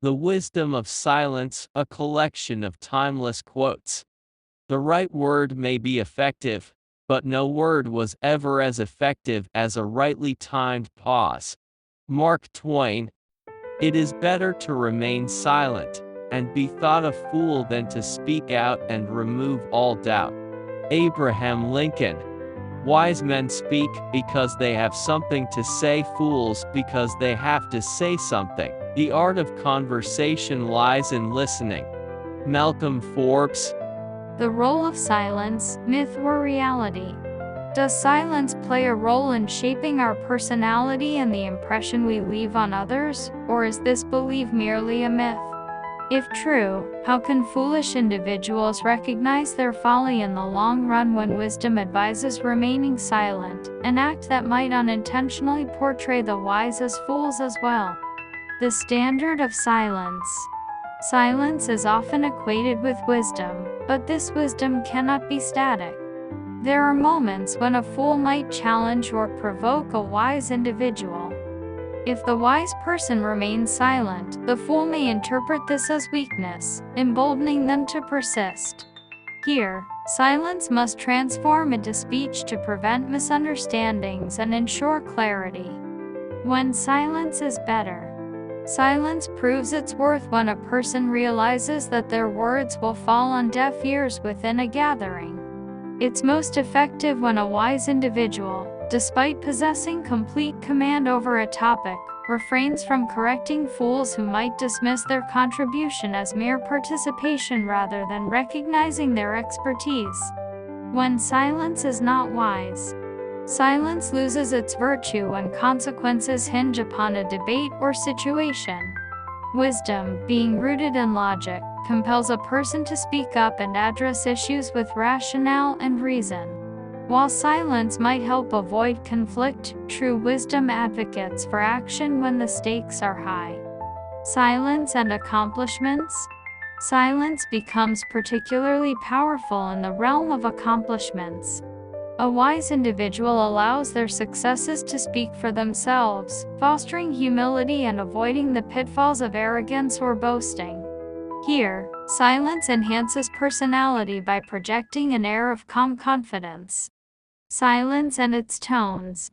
The Wisdom of Silence, a collection of timeless quotes. The right word may be effective, but no word was ever as effective as a rightly timed pause. Mark Twain. It is better to remain silent and be thought a fool than to speak out and remove all doubt. Abraham Lincoln. Wise men speak because they have something to say, fools because they have to say something. The art of conversation lies in listening. Malcolm Forbes. The role of silence, myth or reality? Does silence play a role in shaping our personality and the impression we leave on others, or is this belief merely a myth? If true, how can foolish individuals recognize their folly in the long run when wisdom advises remaining silent, an act that might unintentionally portray the wise as fools as well? The standard of silence. Silence is often equated with wisdom, but this wisdom cannot be static. There are moments when a fool might challenge or provoke a wise individual. If the wise person remains silent, the fool may interpret this as weakness, emboldening them to persist. Here, silence must transform into speech to prevent misunderstandings and ensure clarity. When silence is better. Silence proves its worth when a person realizes that their words will fall on deaf ears within a gathering. It's most effective when a wise individual, despite possessing complete command over a topic, refrains from correcting fools who might dismiss their contribution as mere participation rather than recognizing their expertise. When silence is not wise. Silence loses its virtue when consequences hinge upon a debate or situation. Wisdom, being rooted in logic, compels a person to speak up and address issues with rationale and reason. While silence might help avoid conflict, true wisdom advocates for action when the stakes are high. Silence and accomplishments. Silence becomes particularly powerful in the realm of accomplishments. A wise individual allows their successes to speak for themselves, fostering humility and avoiding the pitfalls of arrogance or boasting. Here, silence enhances personality by projecting an air of calm confidence. Silence and its tones.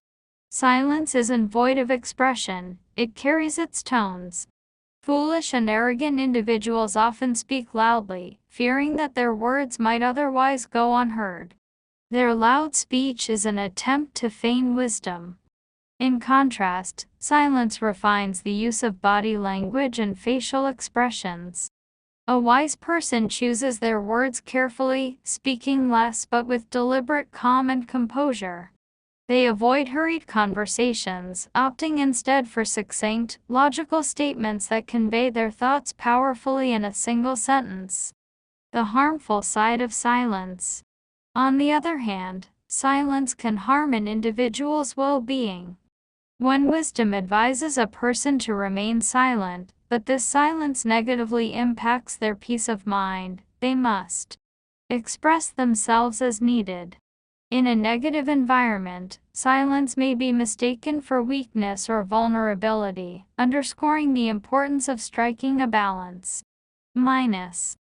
Silence isn't void of expression, it carries its tones. Foolish and arrogant individuals often speak loudly, fearing that their words might otherwise go unheard. Their loud speech is an attempt to feign wisdom. In contrast, silence refines the use of body language and facial expressions. A wise person chooses their words carefully, speaking less but with deliberate calm and composure. They avoid hurried conversations, opting instead for succinct, logical statements that convey their thoughts powerfully in a single sentence. The harmful side of silence. On the other hand, silence can harm an individual's well-being. When wisdom advises a person to remain silent, but this silence negatively impacts their peace of mind, they must express themselves as needed. In a negative environment, silence may be mistaken for weakness or vulnerability, underscoring the importance of striking a balance. Minus.